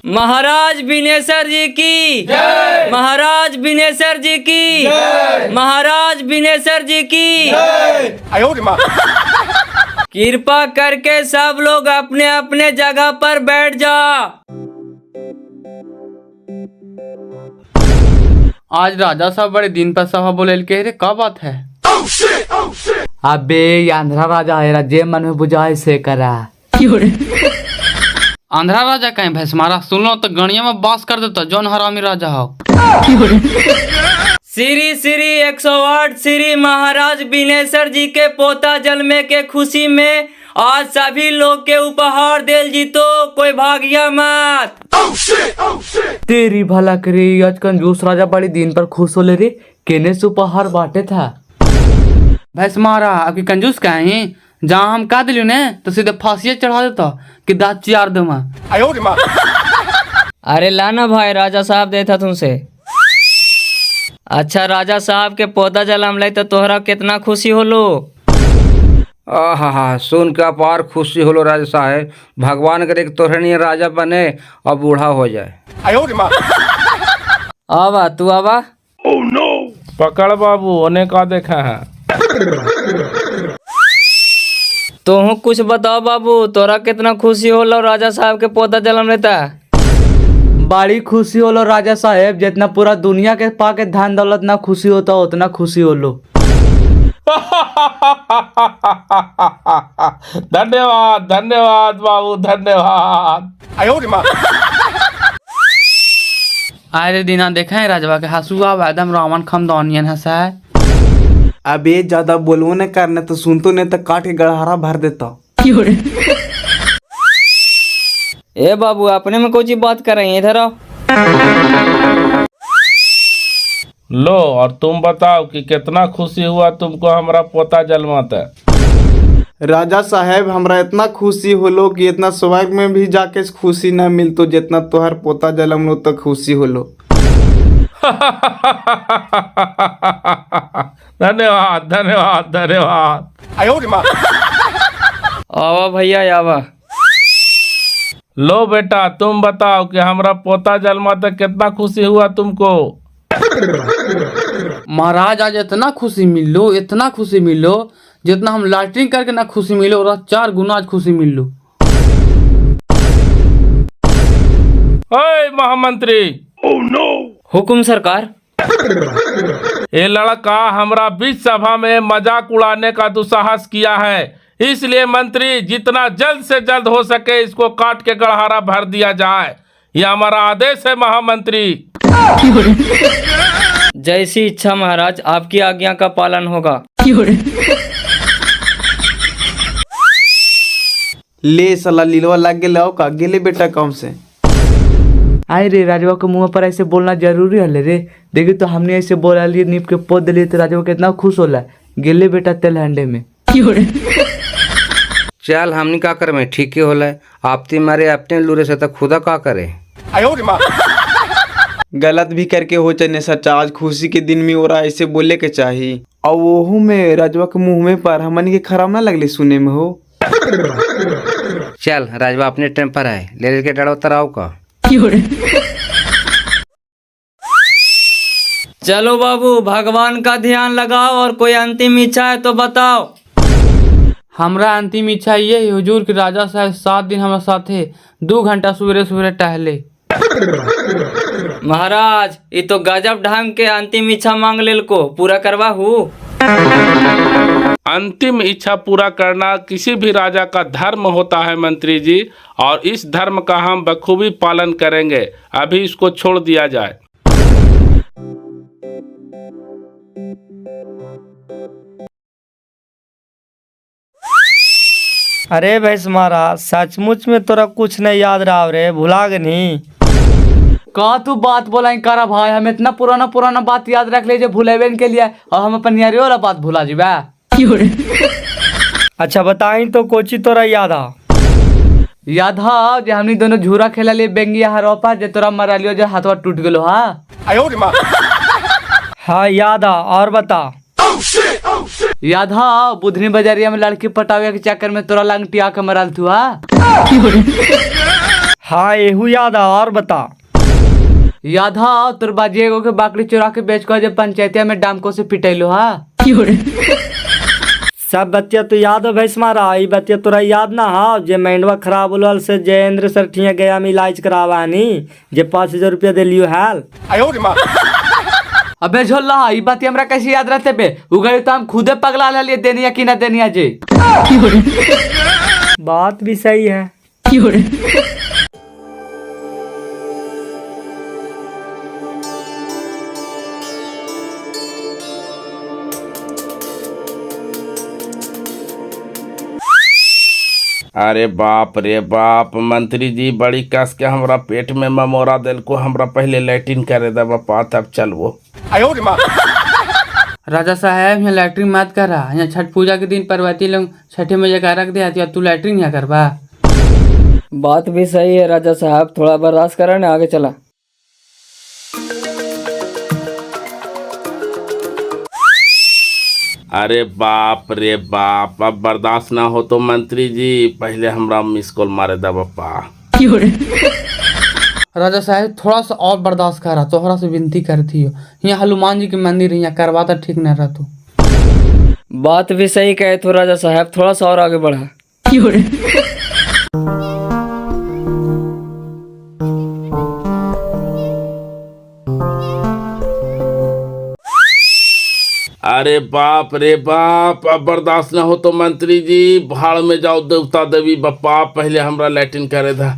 महाराज बिनेश्वर जी की जय। महाराज बिनेश्वर जी की जय। महाराज बिनेश्वर जी की जय। कृपा करके सब लोग अपने अपने जगह पर बैठ जा। आज राजा साहब बड़े दिन पर सभा बोले के रे, का बात है? अबे ये आंध्रा राजा है, जे मन में बुझाए से करा। आंध्रा राजा कहीं भैंस मारा, सुन लो तो गणिया में बास कर देता जौन हरामी राजा हो। श्री श्री 108 श्री महाराज बिनेश्वर जी के पोता जन्मे के खुशी में आज सभी लोग के उपहार देल जीतो, कोई भागिया मत। तेरी भला करे, आज कंजूस राजा बड़े दिन पर खुश हो ले रे, केने से उपहार बांटे था। भैंस मारा आपकी कंजूस का है, जहाँ हम कह दिलू ने तो सीधे फांसी चढ़ा देता कि दाँत चियार दो। अरे लाना भाई, राजा साहब देता तुमसे। अच्छा राजा साहब के पोता जन्म ले तो तोहरा कितना खुशी होलो। आहा, सुन के अपार खुशी होलो राजा साहेब। भगवान करे कि तोहरे नहीं राजा बने और बूढ़ा हो जाए। आवा तू आवा। पकड़ बाबू, उन्हें का देखा है? तोहू कुछ बताओ बाबू, तोरा कितना खुशी होलो राजा साहब के पोता जन्म लेता। बड़ी खुशी होलो राजा साहेब, जितना पूरा दुनिया के पाके धन दौलत ना खुशी होता उतना खुशी होलो। धन्यवाद धन्यवाद बाबू, धन्यवाद। अरे दिना देखा है राजवा के हंसुआ एकदम रावण खमदौनियन हंसा है। अबे ज्यादा बोलवो न करने तो सुनतो नहीं तो काट के गड़हारा भर देता। ए बाबू अपने में कोई बात कर रहे हैं, इधर आओ। लो और तुम बताओ कि कितना खुशी हुआ तुमको हमारा पोता जन्माता। राजा साहेब हमरा इतना खुशी होलो कि इतना स्वर्ग में भी जाके खुशी न मिलतो जितना तोहर पोता जन्म लो तो खुशी होलो। धन्यवाद धन्यवाद धन्यवाद। आवा भैया आवा। लो बेटा तुम बताओ कि हमारा पोता जन्मा तो कितना खुशी हुआ तुमको। महाराज आज इतना खुशी मिलो, इतना खुशी मिलो जितना हम लैट्रिन करके ना खुशी मिलो और 4 गुना आज खुशी मिलो। ओए महामंत्री। हुकुम सरकार। ये लड़का हमरा बीच सभा में मजाक उड़ाने का दुस्साहस किया है, इसलिए मंत्री जितना जल्द से जल्द हो सके इसको काट के गड़हारा भर दिया जाए। यह हमारा आदेश है महामंत्री। जैसी इच्छा महाराज, आपकी आज्ञा का पालन होगा। ले साला लीलवा लग गेले का गेले बेटा कम से। आए रे, राजवा के मुंह पर ऐसे बोलना जरूरी है रे। देखी तो हमने ऐसे बोला लिए नीप के पोद दिली तो राजवा कितना खुश होला। गेले बेटा तेल हंडे में। चल हमनी का कर में ठीक ही होला। आपती मारे अपने लूरे से तो खुदा का करे। गलत भी करके हो चने सच्चा, आज खुशी के दिन में और ऐसे बोले के चाहिए। और वो में राजवा के मुंह में पर हमन के खराब ना लगले सुने में हो। चल राजवा अपने टाइम पर आए, ले के डरो तराव का। चलो बाबू भगवान का ध्यान लगाओ और कोई अंतिम इच्छा है तो बताओ। हमरा अंतिम इच्छा ये है हुजूर कि राजा साहब 7 दिन हमारे साथे 2 घंटा सवेरे सवेरे टहले। महाराज ये तो गजब ढंग के अंतिम इच्छा मांग लेल को पूरा करवा हूँ। अंतिम इच्छा पूरा करना किसी भी राजा का धर्म होता है मंत्री जी, और इस धर्म का हम बखूबी पालन करेंगे। अभी इसको छोड़ दिया जाए। अरे भैंस मारा, सचमुच में तोरा कुछ नहीं याद रहा रे, भुला गनी। का तू बात बोला करा भाई, हम इतना पुराना पुराना बात याद रख ले जो भूलेबे के लिए, और हम अपन यारी वाला बात भुला जीबा। अच्छा बताई तो कोची तोरा याद आ? याद हा जे हमनी दोनों झूरा खेला लिए बेंगिया हरोपा जे तोरा मरा लियो जो हाथवा टूट गेलो। हाँ याद आ, और बता। याद हा बुधनी बाजारिया में लड़की पटावे के चक्कर में तोरा लंगटिया के मरल तू। हाँ एहू याद आ और बता। याद हा तोर बाजी एगो के बाकरी चुरा के बेच कर जब पंचायतिया में डामको से पिटैलो हा। सब बतिया तो याद है भैंस मारा, ई बतिया तोरा याद ना हा जे मेंढवा खराब होल से जयेंद्र सर ठिया गया में इलाज करावानी जे 5000 रुपया दिलियो हाल। अबे झोला ई बात हमरा कैसे याद रहते बे, उगड़ी तो हम खुदे पगला ले देनिया कि ना देनिया जी। बात भी सही है। अरे बाप रे बाप, मंत्री जी बड़ी कस के हमरा पेट में ममोरा दिल को, हमरा पहले लैट्रिन करे दे बापा तब चलवो। राजा साहब यहाँ लैट्रिन मत करा, यहाँ छठ पूजा के दिन पर्वती लोग छठे में जगह रख दे, तू लैट्रिन यहाँ करवा। बात भी सही है राजा साहब, थोड़ा बर्दाश्त करा ना, आगे चला। अरे बाप रे बाप, अब बर्दाश्त ना हो तो मंत्री जी पहले हमरा मिस कॉल मारे दे बापा। राजा साहब थोड़ा सा और बर्दाश्त करा, तोहरा से विनती करती हो, यहाँ हनुमान जी के मंदिर है, यहाँ करवा तो ठीक नहीं रहतो। बात भी सही कहे तो राजा साहब, थोड़ा सा और आगे बढ़ा। अरे बाप रे बाप, अब बर्दाश्त ना हो तो मंत्री जी भाड़ में जाओ देवता देवी बापा, पहले हमरा लैट्रिन करे था।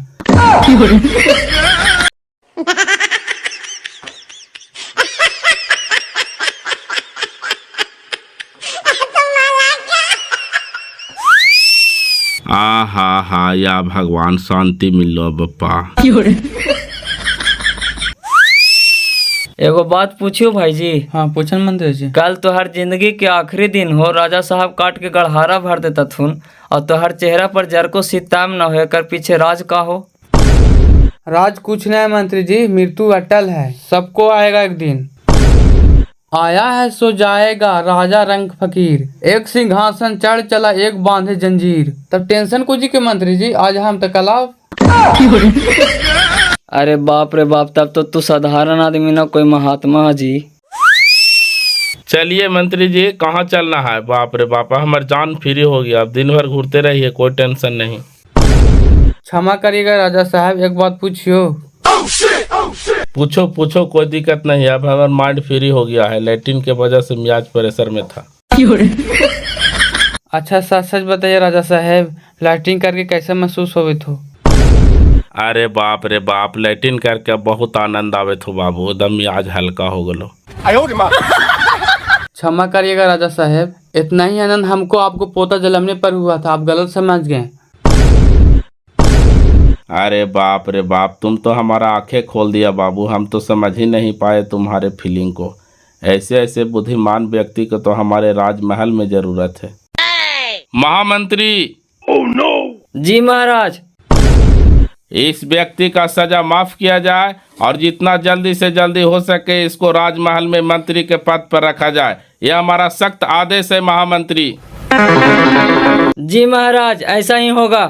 हा या भगवान शांति मिलो बापा। एगो बात पूछियो भाई जी। हाँ पूछन मंत्री जी। कल तो हर जिंदगी के आखिरी दिन हो, राजा साहब काट के गड़हारा भर देता थुन, और तो हर चेहरा पर जर को सीताम न हो, कर पीछे राज का हो। राज कुछ नहीं मंत्री जी, मृत्यु अटल है, सबको आएगा एक दिन। आया है सो जाएगा राजा रंग फकीर, एक सिंहासन चढ़ चला एक बांधे जंजीर। तब टेंशन कुछ के मंत्री जी, आज हम तक अलाव। अरे बाप रे बाप, तब तो तू साधारण आदमी ना कोई महात्मा जी। चलिए मंत्री जी कहाँ चलना है? बाप रे बाप, हमारी जान फ्री हो गया, अब दिन भर घूरते रहिए, कोई टेंशन नहीं। क्षमा करिएगा राजा साहब, एक बात पूछियो। पूछो पूछो, कोई दिक्कत नहीं, अब हमारा माइंड फ्री हो गया है, लैट्रिन के वजह से मियाज प्रेशर में था। अच्छा सच सच बताइए राजा साहब, लैट्रिन करके कैसा महसूस होवे थो? अरे बाप रे बाप, लैट्रिन करके बहुत आनंद आवे थो बाबू, एकदम मियाज हल्का हो गलो। क्षमा करिएगा राजा साहब, इतना ही आनंद हमको आपको पोता जलमने पर हुआ था, आप गलत समझ गए। अरे बाप रे बाप, तुम तो हमारा आंखें खोल दिया बाबू, हम तो समझ ही नहीं पाए तुम्हारे फीलिंग को। ऐसे ऐसे बुद्धिमान व्यक्ति को तो हमारे राजमहल में जरूरत है। महामंत्री। जी महाराज। इस व्यक्ति का सजा माफ किया जाए और जितना जल्दी से जल्दी हो सके इसको राजमहल में मंत्री के पद पर रखा जाए, यह हमारा सख्त आदेश है महामंत्री। जी महाराज, ऐसा ही होगा।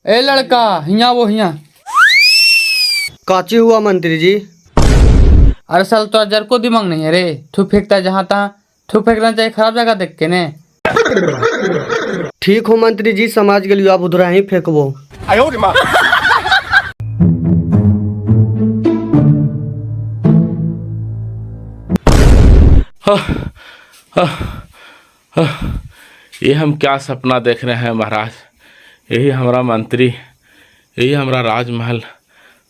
ए लड़का, हिया वो हिया। काची हुआ मंत्री जी? अरे साल तो जर को दिमाग नहीं है रे, थू फेंकता जहाँ तहाँ, थू फेंकना चाहिए खराब जगह देख के ने। ठीक हो मंत्री जी, समझ गलियो, आप उधर ही फेंकबो। ये हम क्या सपना देख रहे हैं महाराज? यही हमारा मंत्री, यही हमारा राजमहल,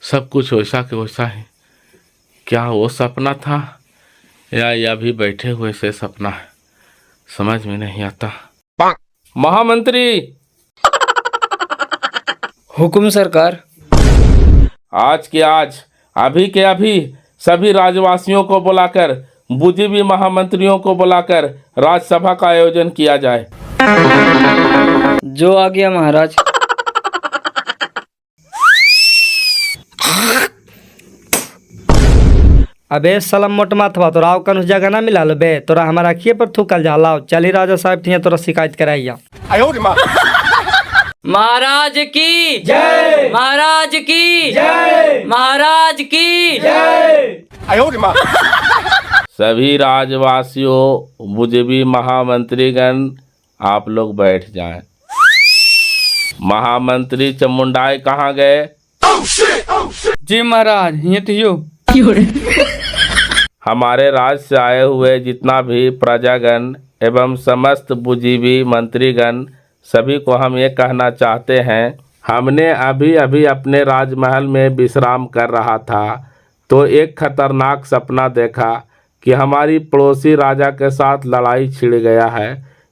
सब कुछ वैसा के वैसा है। क्या वो सपना था या यह भी बैठे हुए से सपना है, समझ में नहीं आता। महामंत्री। हुकुम सरकार। आज के आज, अभी के अभी सभी राजवासियों को बुलाकर, बुद्धिजीवी महामंत्रियों को बुलाकर राजसभा का आयोजन किया जाए। जो आ गया महाराज। अबे सलम मोट माथवा तोरा कन उस जगह ना मिला बे, तोरा हमारा अखिए पर थूकल जाला। चली राजा साहब ठिया तोरा शिकायत कराइया। महाराज की जय, महाराज की जय, महाराज की जय। सभी राजवासियों, मुजबी महामंत्रीगण, आप लोग बैठ जाएं। महामंत्री चामुंडाई कहाँ गए? जी महाराज, ये तो यो। हमारे राज्य से आए हुए जितना भी प्रजागण एवं समस्त बुद्धिजीवी मंत्रीगण, सभी को हम ये कहना चाहते हैं, हमने अभी अभी अपने राजमहल में विश्राम कर रहा था तो एक खतरनाक सपना देखा कि हमारी पड़ोसी राजा के साथ लड़ाई छिड़ गया है।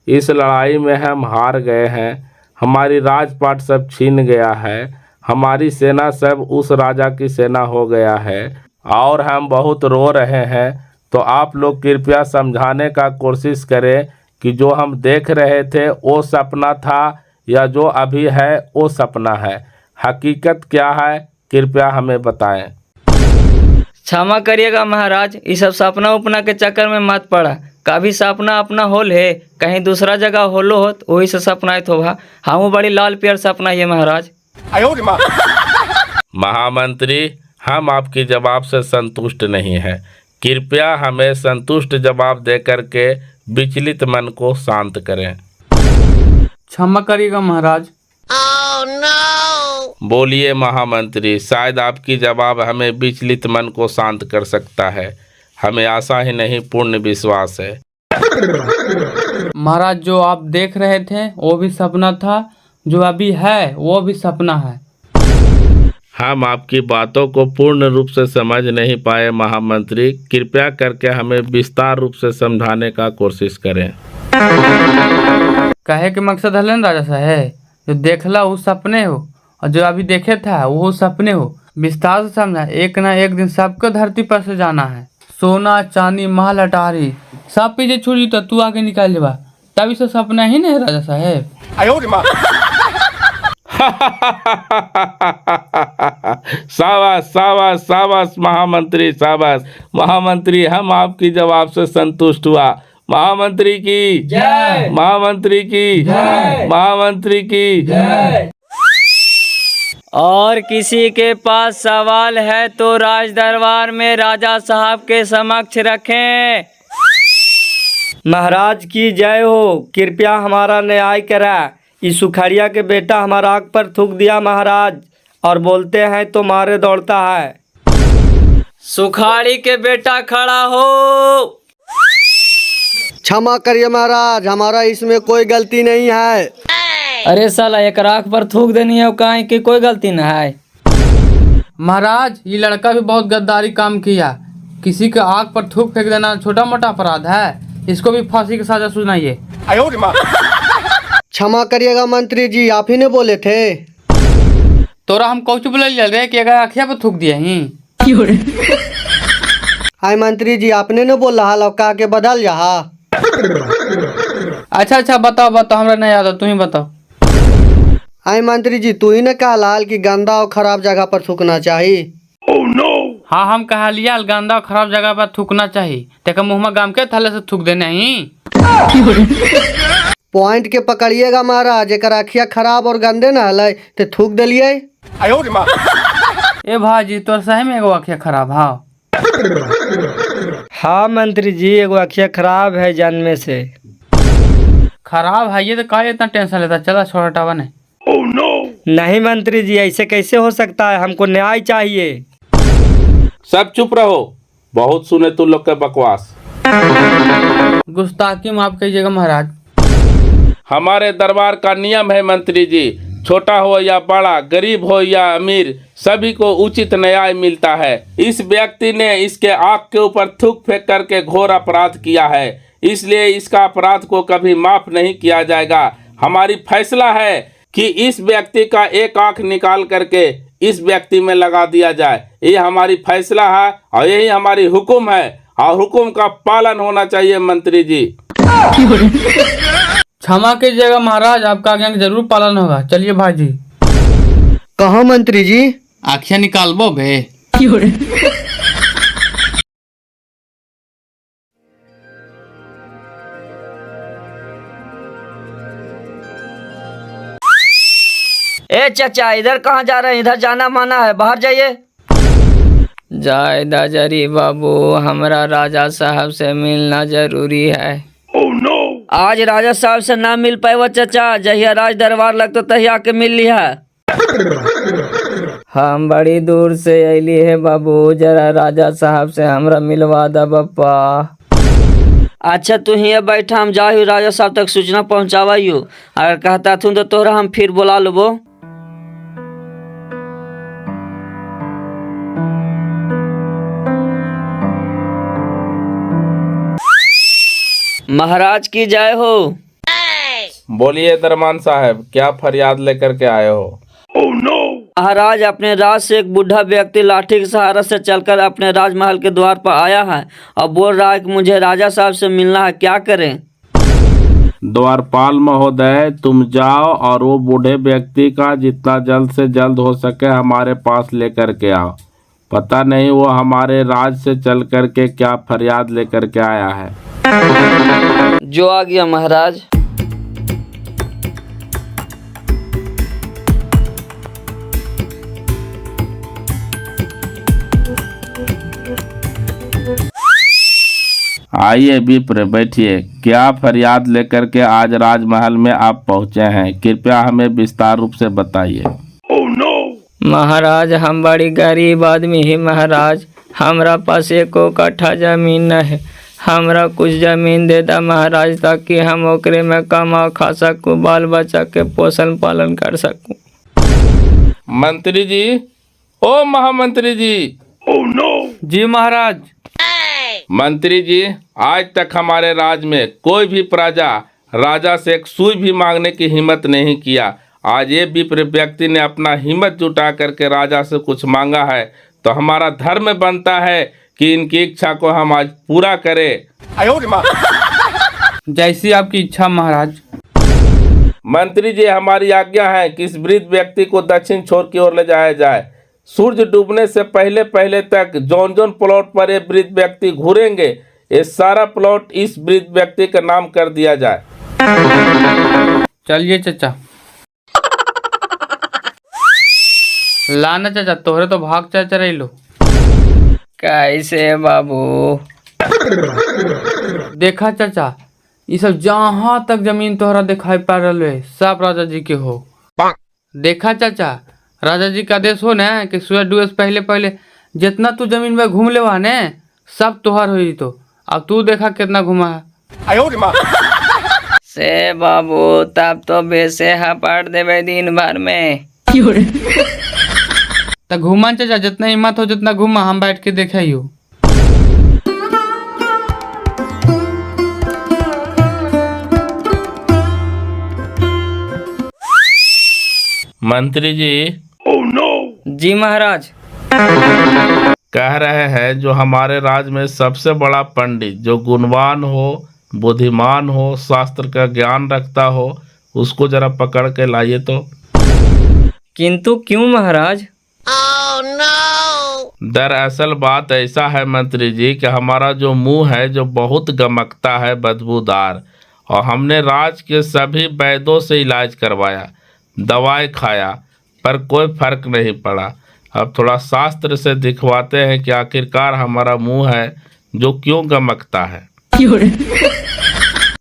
इस लड़ाई में हम हार गए हैं, हमारी राजपाट सब छीन गया है, हमारी सेना सब उस राजा की सेना हो गया है और हम बहुत रो रहे हैं। तो आप लोग कृपया समझाने का कोशिश करें कि जो हम देख रहे थे वो सपना था या जो अभी है वो सपना है, हकीकत क्या है, कृपया हमें बताएं। क्षमा करिएगा महाराज, इस सब सपना उपना के चक्कर में मत पड़ा। कभी सपना अपना होल है, कहीं दूसरा जगह होलो होत, वही से सपना तो भा हम बड़ी लाल प्यार सपना है महाराज। महामंत्री, हम आपके जवाब से संतुष्ट नहीं हैं, कृपया हमें संतुष्ट जवाब देकर के विचलित मन को शांत करें। क्षमा करिएगा महाराज। बोलिए महामंत्री, शायद आपकी जवाब हमें विचलित मन को शांत कर सकता है। हमें आशा ही नहीं पूर्ण विश्वास है। महाराज, जो आप देख रहे थे वो भी सपना था, जो अभी है वो भी सपना है। हम आपकी बातों को पूर्ण रूप से समझ नहीं पाए महामंत्री, कृपया करके हमें विस्तार रूप से समझाने का कोशिश करें। कहे के मकसद है ना राजा साहब, जो देखला वो सपने हो और जो अभी देखे था वो सपने हो। विस्तार से समझा, एक ना एक दिन सबको धरती पर से जाना है। सोना चांदी महल अटारी सब पीछे छुड़ी तो तू आगे निकाल लेबा, तभी से सपना ही नहीं राजा साहब। शाबाश शाबाश शाबाश महामंत्री, शाबाश महामंत्री, हम आपकी जवाब से संतुष्ट हुआ। महामंत्री की जय, महामंत्री की जय, महामंत्री की जय। और किसी के पास सवाल है तो राज दरबार में राजा साहब के समक्ष रखें। महाराज की जय हो, कृपया हमारा न्याय करा। इस सुखड़िया के बेटा हमारा आग पर थूक दिया महाराज, और बोलते हैं तो मारे दौड़ता है। सुखाड़ी के बेटा खड़ा हो। क्षमा करिए महाराज, हमारा इसमें कोई गलती नहीं है। अरे साला, एक आँख पर थूक देनी है कहीं की कोई गलती न है। महाराज, ये लड़का भी बहुत गद्दारी काम किया। किसी के आग पर थूक फेंक देना छोटा मोटा अपराध है, इसको भी फांसी की सजा सुनाइए। क्षमा करिएगा मंत्री जी, आप ही ने बोले थे। तोरा हम कौच बोले रहे कि अगर आखिया पर थूक दिए ही। हाय मंत्री जी, आपने न बोल रहा लौका के बदल जहा। अच्छा बताओ हमरा नहीं याद है, तू ही बताओ। हाय मंत्री जी, तू ही ने कहा लाल की गंदा और खराब जगह पर थूकना चाहिए। हाँ, हम कहा लिया गंदा और खराब जगह पर थूकना चाहिए, तेका मुँह में गाम के थाले से थूक देने ही। पॉइंट के पकड़िएगा महाराज, एक अखिया खराब और गंदे न हल ते थूक दिलिए। ए भाजी, तोर सही में एगो आँखिया खराब। हाँ मंत्री जी, एगो अखिया खराब है जन्मे से। खराब है ये तो का इतना टेंशन लेता, चला छोड़ हटावा ने। नहीं मंत्री जी, ऐसे कैसे हो सकता है, हमको न्याय चाहिए। सब चुप रहो, बहुत सुने तुम लोग के बकवास। गुस्ताखी माफ कीजिएगा महाराज। हमारे दरबार का नियम है मंत्री जी, छोटा हो या बड़ा, गरीब हो या अमीर, सभी को उचित न्याय मिलता है। इस व्यक्ति ने इसके आँख के ऊपर थूक फेंक करके घोर अपराध किया है, इसलिए इसका अपराध को कभी माफ नहीं किया जाएगा। हमारी फैसला है कि इस व्यक्ति का एक आँख निकाल करके इस व्यक्ति में लगा दिया जाए। ये हमारी फैसला है और यही हमारी हुक्म है, और हुक्म का पालन होना चाहिए मंत्री जी। क्षमा कीजिएगा महाराज, आपका आज्ञा का जरूर पालन होगा। चलिए भाजी। कहाँ मंत्री जी? आँखियाँ निकालबो बे। ए चाचा, इधर कहाँ जा रहे हैं? इधर जाना माना है, बाहर जाइए। जाए दाजरी बाबू, हमरा राजा साहब से मिलना जरूरी है। आज राजा साहब से ना मिल पाए चाचा, जहिया राज दरबार लगतो तहिया आके मिल लिया। हम बड़ी दूर से अली है बाबू, जरा राजा साहब से हमरा मिलवा दा बप्पा। अच्छा तू ही बैठा, हम जाही राजा साहब तक सूचना पहुँचावाइयो। अगर कहता थू तो तोरा हम फिर बुला लेबो। महाराज की जय हो। बोलिए दरमान साहब, क्या फरियाद लेकर के आए हो? महाराज, अपने राज से एक बूढ़ा व्यक्ति लाठी के सहारा से चलकर अपने राजमहल के द्वार पर आया है और बोल रहा है कि मुझे राजा साहब से मिलना है, क्या करें? द्वारपाल महोदय, तुम जाओ और वो बूढ़े व्यक्ति का जितना जल्द से जल्द हो सके हमारे पास लेकर के आओ। पता नहीं वो हमारे राज से चल कर के क्या फरियाद लेकर के आया है। जो आ गया महाराज। आइए विप्र, बैठिए। क्या फरियाद लेकर के आज राजमहल में आप पहुंचे हैं? कृपया हमें विस्तार रूप से बताइए। महाराज, हम बड़ी गरीब आदमी ही महाराज, हमरा पास एको कट्ठा जमीन न है। हमरा कुछ जमीन दे दा महाराज, ताकि हम ओकरे में कमा खा सकूं, बाल बच्चा के पोषण पालन कर सकूं। मंत्री जी, ओ महामंत्री जी। जी महाराज। मंत्री जी, आज तक हमारे राज में कोई भी प्रजा राजा से एक सुई भी मांगने की हिम्मत नहीं किया। आज ये विप्र व्यक्ति ने अपना हिम्मत जुटा करके राजा से कुछ मांगा है, तो हमारा धर्म बनता है कि इनकी इच्छा को हम आज पूरा करें। जैसी आपकी इच्छा महाराज। मंत्री जी, हमारी आज्ञा है कि इस वृद्ध व्यक्ति को दक्षिण छोर की ओर ले जाया जाए। सूर्य डूबने से पहले पहले तक जौन जौन प्लॉट पर ये वृद्ध व्यक्ति घूरेंगे, ये सारा प्लॉट इस वृद्ध व्यक्ति का नाम कर दिया जाए। चलिए चाचा। लाना चाचा, तोहरे तो भाग चाचा रही लो। कैसे बाबू? देखा चाचा, ये सब जहाँ तक जमीन तोहरा दिखाई पड़ रहा है सब राजा जी के हो। देखा चाचा, राजा जी का आदेश हो न कि सूरज डूबे से पहले पहले जितना तू जमीन में घूम ले वहा ने सब तोहर हो। तो अब तू देखा कितना घुमा है। से बाबू, तब तो बेसे पड़ देवे दिन भर में। तो घुमा चाचा, जितना हिम्मत हो जितना घुमा, हम बैठ के देखे ही हो। मंत्री जी। जी महाराज। कह रहे हैं जो हमारे राज में सबसे बड़ा पंडित, जो गुणवान हो, बुद्धिमान हो, शास्त्र का ज्ञान रखता हो, उसको जरा पकड़ के लाइए तो। किंतु क्यों महाराज? दरअसल बात ऐसा है मंत्री जी कि हमारा जो मुंह है जो बहुत गमकता है, बदबूदार, और हमने राज के सभी वैद्यों से इलाज करवाया, दवाई खाया, पर कोई फर्क नहीं पड़ा। अब थोड़ा शास्त्र से दिखवाते हैं कि आखिरकार हमारा मुंह है जो क्यों गमकता है।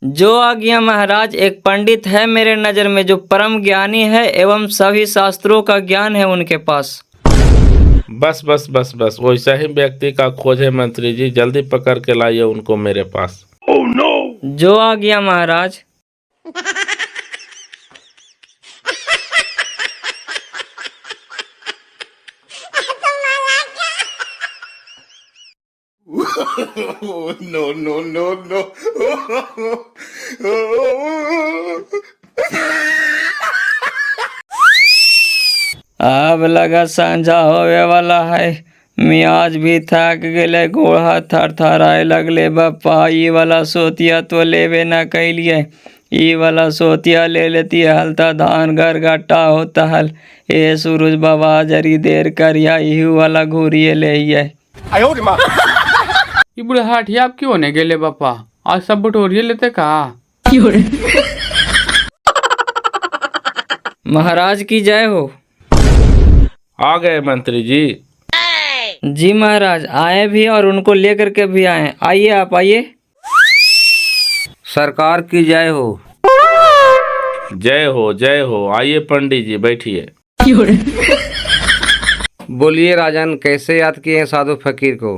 जो आ गया महाराज। एक पंडित है मेरे नज़र में जो परम ज्ञानी है एवं सभी शास्त्रों का ज्ञान है उनके पास। बस बस बस बस, वैसा ही व्यक्ति का खोज है मंत्री जी, जल्दी पकड़ के लाइए उनको मेरे पास। जो आ गया महाराज। अब लगा संझा होवे वाला है, मियाज भी थक गए, गोड़ हाथ थरथराए लगले। बप्पा, ई वाला सोतिया तो लेवे ना कैलिए, ई वाला सोतिया ले लेती हलता धान घर घट्टा होता हल। ए सूरज बाबा, जरी देर करिया, इहू वाला घूरिए ले। ये बुढ़े हाटिया आप क्यों होने गेले बापा? आज सब बटोरिए लेते का? महाराज की जय हो। आ गए मंत्री जी। जी महाराज, आए भी और उनको लेकर के भी आए। आइए, आप आइए। सरकार की जय हो। जय हो जय हो। आइए पंडित जी, बैठिए। बोलिए राजन, कैसे याद किए हैं साधु फकीर को?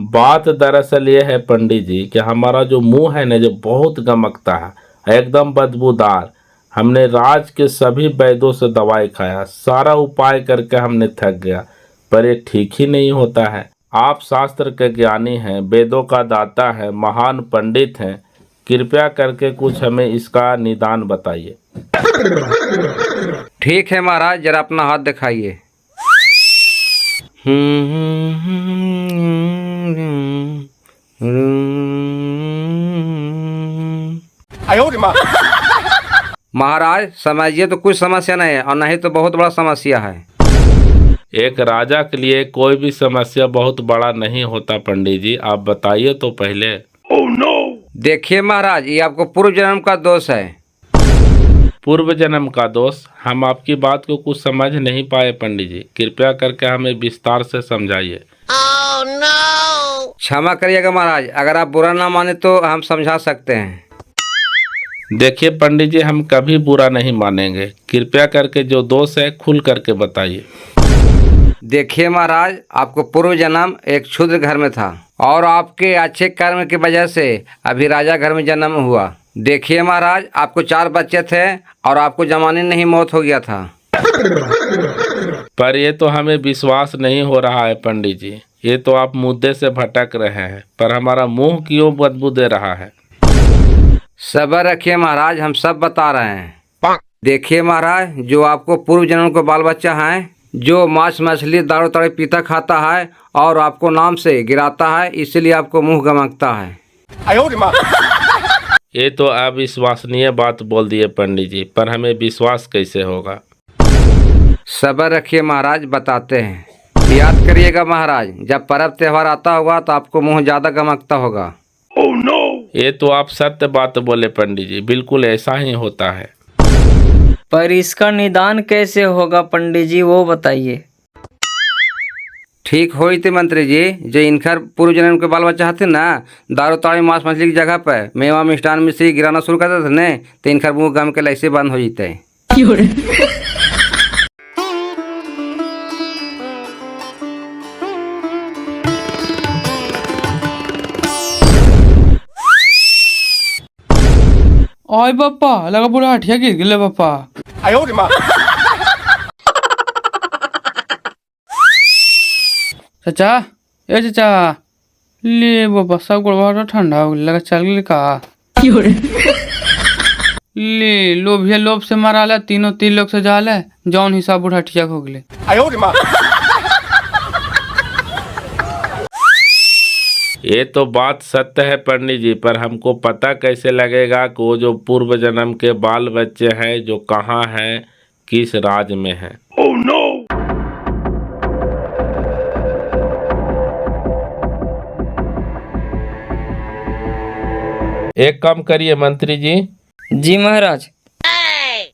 बात दरअसल ये है पंडित जी कि हमारा जो मुंह है ना, जो बहुत गमकता है, एकदम बदबूदार। हमने राज के सभी वैद्यों से दवाई खाया, सारा उपाय करके हमने थक गया, पर ये ठीक ही नहीं होता है। आप शास्त्र के ज्ञानी हैं, वेदों का दाता है, महान पंडित हैं, कृपया करके कुछ हमें इसका निदान बताइए। ठीक है महाराज, जरा अपना हाथ दिखाइए। महाराज समझिए, तो कुछ समस्या नहीं है और नहीं तो बहुत बड़ा समस्या है। एक राजा के लिए कोई भी समस्या बहुत बड़ा नहीं होता पंडित जी, आप बताइए तो पहले। देखिए महाराज, ये आपको पूर्व जन्म का दोष है। पूर्व जन्म का दोष? हम आपकी बात को कुछ समझ नहीं पाए पंडित जी, कृपया करके हमें विस्तार से समझाइए। क्षमा करिएगा महाराज, अगर आप बुरा ना माने तो हम समझा सकते हैं। देखिए पंडित जी, हम कभी बुरा नहीं मानेंगे, कृपया करके जो दोष है खुल करके बताइए। देखिए महाराज, आपको पूर्व जन्म एक क्षुद्र घर में था और आपके अच्छे कर्म की वजह से अभी राजा घर में जन्म हुआ। देखिए महाराज, आपको 4 बच्चे थे और आपको जमाने नहीं मौत हो गया था। पर ये तो हमें विश्वास नहीं हो रहा है पंडित जी, ये तो आप मुद्दे से भटक रहे हैं, पर हमारा मुंह क्यों बदबू दे रहा है? सब्र रखिए महाराज, हम सब बता रहे हैं। देखिए महाराज, जो आपको पूर्व जन्म को बाल बच्चा है, जो मांस मछली दारू ताड़ी पीता खाता है और आपको नाम से गिराता है, इसीलिए आपको मुंह गमकता है। ये तो अविश्वसनीय बात बोल दिए पंडित जी, पर हमें विश्वास कैसे होगा? सब्र रखिए महाराज, बताते हैं। याद करिएगा महाराज, जब पर्व त्योहार आता होगा तो आपको मुंह ज्यादा गमकता होगा। ये तो आप सत्य बात बोले पंडित जी, बिल्कुल ऐसा ही होता है। पर इसका निदान कैसे होगा पंडित जी, वो बताइए। ठीक हुई थी मंत्री जी, जो इनकर पूर्व जन्म के बाल बच्चा थे ना, दारू ताड़ी मांस मछली की जगह पर मेवा मिष्ठान मिश्री गिराना शुरू करते थे ने, तो इनकर मुंह गम के ऐसे बंद हो जाते। ओए बापा, लगा पूरा हटिया गिर गिले बापा। चाचा, ए चाचा, ले बाबा, सब गोड़ ठंडा हो लगा, चल गई का? ले लोभिया लोभ से मारा ला, 3 लोग से जाल है, जौन हिसाब बुढ़ा ठिया हो गए। ये तो बात सत्य है पंडित जी, पर हमको पता कैसे लगेगा कि वो जो पूर्व जन्म के बाल बच्चे हैं जो कहाँ हैं, किस राज में हैं? एक काम करिए मंत्री जी। जी महाराज।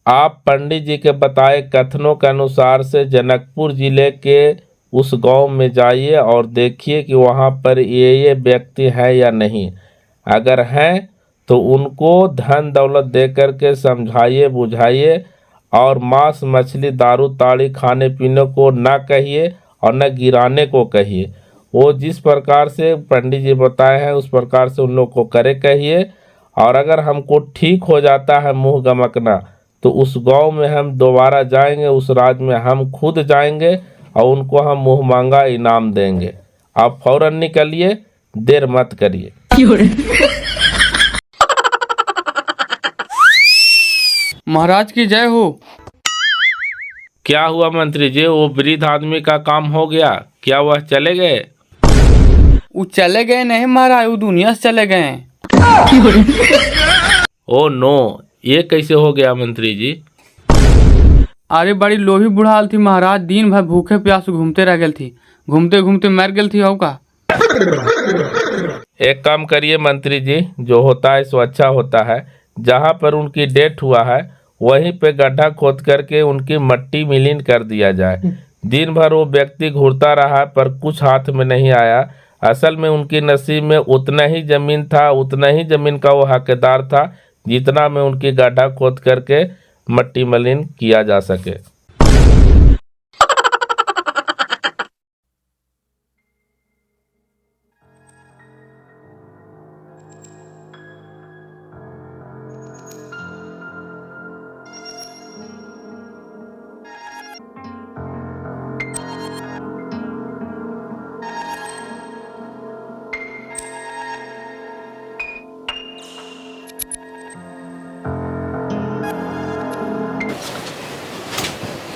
आप पंडित जी के बताए कथनों के अनुसार से जनकपुर जिले के उस गांव में जाइए और देखिए कि वहां पर ये व्यक्ति है या नहीं। अगर हैं तो उनको धन दौलत दे करके समझाइए बुझाइए, और मांस मछली दारू ताड़ी खाने पीने को ना कहिए और न गिराने को कहिए। वो जिस प्रकार से पंडित जी बताए हैं उस प्रकार से उन लोग को करे कहिए। और अगर हमको ठीक हो जाता है मुंह गमकना, तो उस गांव में हम दोबारा जाएंगे, उस राज्य में हम खुद जाएंगे और उनको हम मुंह मांगा इनाम देंगे। आप फौरन निकलिए, देर मत करिए। महाराज की जय हो। क्या हुआ मंत्री जी, वो वृद्ध आदमी का काम हो गया क्या? वह चले गए? वो चले गए नहीं महाराज, वो दुनिया से चले गए। ओ नो, ये कैसे हो गया मंत्री जी? अरे बड़ी लोभी बुढ़ाल थी महाराज, दिन भर भूखे प्यास घूमते रह गई थी, घूमते घूमते मर गई थी। हो का? एक काम करिए मंत्री जी, जो होता है सो अच्छा होता है। जहाँ पर उनकी डेथ हुआ है वहीं पे गड्ढा खोद करके उनकी मट्टी मिलीन कर दिया जाए। दिन भर वो व्यक्ति घूरता रहा पर कुछ हाथ में नहीं आया। असल में उनकी नसीब में उतना ही जमीन था, उतना ही जमीन का वो हकदार था जितना में उनकी गड्ढा खोद करके मट्टी मलिन किया जा सके।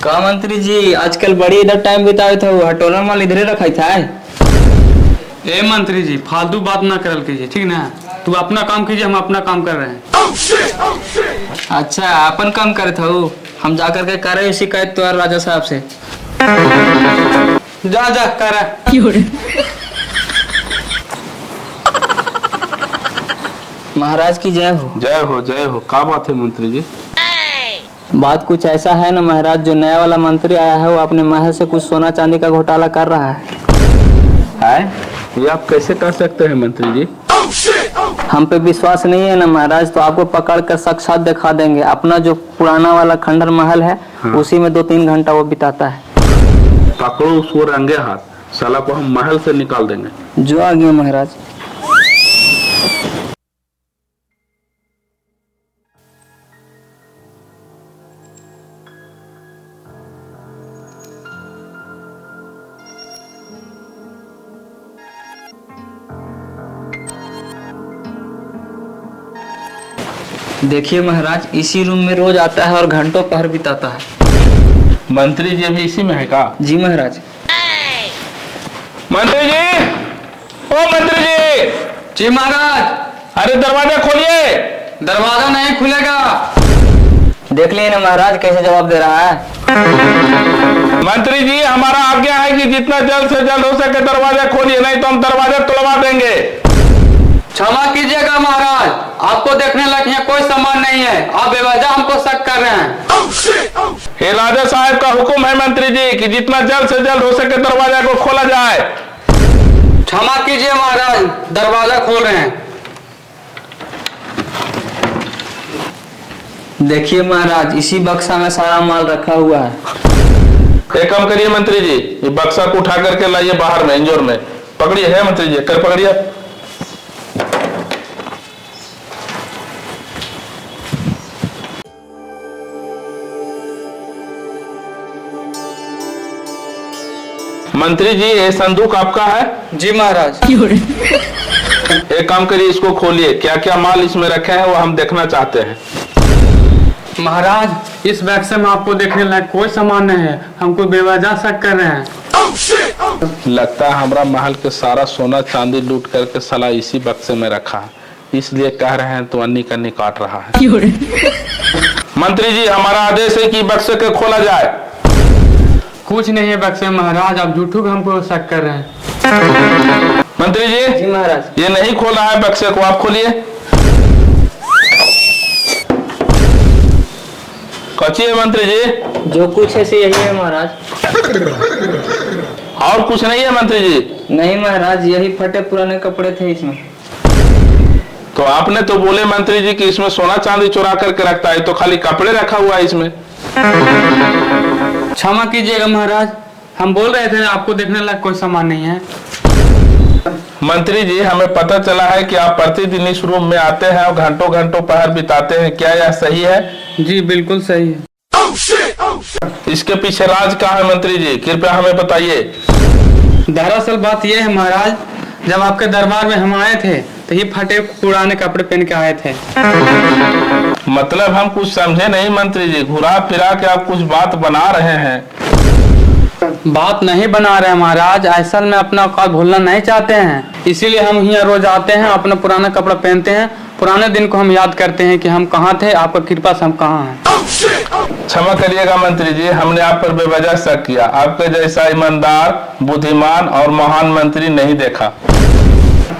का मंत्री जी आजकल बड़ी इधर टाइम बिताए थे, वो हटोला माल इधरे रखा था। ए मंत्री जी फालतू बात ना करल कीजिए, ठीक ना। तू अपना काम कीजिए, हम अपना काम कर रहे हैं। अच्छा अपन काम करे था, हम जा करके करे शिकायत तो राजा साहब से। जा जा कर। महाराज की जय हो। जय हो जय हो। क्या बात है मंत्री जी? बात कुछ ऐसा है ना महाराज, जो नया वाला मंत्री आया है वो अपने महल से कुछ सोना चांदी का घोटाला कर रहा है। ये आप कैसे कर सकते हैं मंत्री जी? हम पे विश्वास नहीं है ना महाराज, तो आपको पकड़ कर साक्षात दिखा देंगे। अपना जो पुराना वाला खंडर महल है उसी में 2-3 घंटा वो बिताता है। पकड़ो उसको रंगे हाथ, साला को हम महल से निकाल देंगे। जो आ गया महाराज। देखिए महाराज, इसी रूम में रोज आता है और घंटों पहर बिताता है। मंत्री जी अभी इसी में है का? जी महाराज। मंत्री जी, ओ मंत्री जी। जी महाराज। अरे दरवाजा खोलिए। दरवाजा नहीं खुलेगा। देख लिए ना महाराज कैसे जवाब दे रहा है। मंत्री जी हमारा आज्ञा है कि जितना जल्द से जल्द हो सके दरवाजा खोलिए, नहीं तो हम दरवाजा तोड़वा देंगे। क्षमा कीजिएगा महाराज, आपको देखने लायक यहाँ कोई सामान नहीं है, आप बेवजह हमको शक कर रहे हैं। ये राजा साहब का हुक्म है मंत्री जी कि जितना जल्द से जल्द हो सके दरवाजा को खोला जाए। क्षमा कीजिए महाराज, दरवाजा खोल रहे हैं। देखिए महाराज, इसी बक्सा में सारा माल रखा हुआ है। एक काम करिए मंत्री जी, ये बक्सा को उठा करके लाइए बाहर में, इंजोर में पकड़िए। है मंत्री जी, कर पकड़िए। मंत्री जी ये संदूक आपका है? जी महाराज। एक काम करिए, इसको खोलिए, क्या क्या माल इसमें रखे हैं वो हम देखना चाहते हैं। महाराज इस बक्से में आपको देखने लायक कोई सामान नहीं है, हमको बेवजह शक कर रहे हैं। लगता है हमारा महल के सारा सोना चांदी लूट करके साला इसी बक्से में रखा है, इसलिए कह रहे हैं तो अन्नी कन्नी काट रहा है। मंत्री जी हमारा आदेश है कि बक्से को खोला जाए। कुछ नहीं है बक्से में महाराज, आप झूठू हमको शक कर रहे हैं। मंत्री जी। जी महाराज। ये नहीं खोला है बक्से को, आप खोलिए। कच्ची है मंत्री जी? जो कुछ है से यही है महाराज। और कुछ नहीं है मंत्री जी? नहीं महाराज, यही फटे पुराने कपड़े थे इसमें। तो आपने तो बोले मंत्री जी कि इसमें सोना चांदी चुरा करके रखता है, तो खाली कपड़े रखा हुआ है इसमें। क्षमा कीजिएगा महाराज, हम बोल रहे थे आपको देखने लायक कोई सामान नहीं है। मंत्री जी हमें पता चला है कि आप प्रतिदिन इस रूम में आते हैं और घंटों घंटों पहर बिताते हैं, क्या यह सही है? जी बिल्कुल सही है। इसके पीछे राज क्या है मंत्री जी, कृपया हमें बताइए। दरअसल बात यह है महाराज, जब आपके दरबार में हम आए थे तो ये फटे पुराने कपड़े पहन के आए थे। मतलब हम कुछ समझे नहीं मंत्री जी, घुरा फिरा के आप कुछ बात बना रहे हैं। बात नहीं बना रहे महाराज, असल में अपना औकात भूलना नहीं चाहते हैं, इसीलिए हम यहाँ रोज आते हैं, अपना पुराना कपड़ा पहनते हैं, पुराने दिन को हम याद करते हैं कि हम कहाँ थे, आपका कृपा से हम कहाँ हैं। क्षमा करिएगा मंत्री जी, हमने आप पर बेवजह शक किया। आपके जैसा ईमानदार, बुद्धिमान और महान मंत्री नहीं देखा।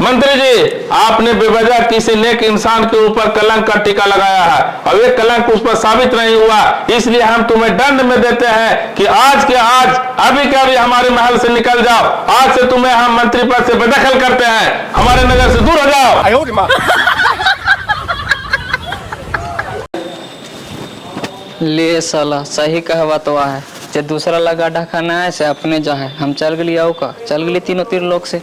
मंत्री जी, आपने बेवजह किसी नेक इंसान के ऊपर कलंक का टीका लगाया है और ये कलंक उस पर साबित नहीं हुआ, इसलिए हम तुम्हें दंड में देते हैं कि आज के आज अभी के अभी हमारे महल से निकल जाओ। आज से तुम्हें हम मंत्री पद से बेदखल करते हैं, हमारे नजर से दूर हो जाओ। ले साला सही कहवा तो है, जे दूसरा लगा ढकाना है से अपने जा है। हम चल गली आओ का, चल गली तीनों तीन लोग से।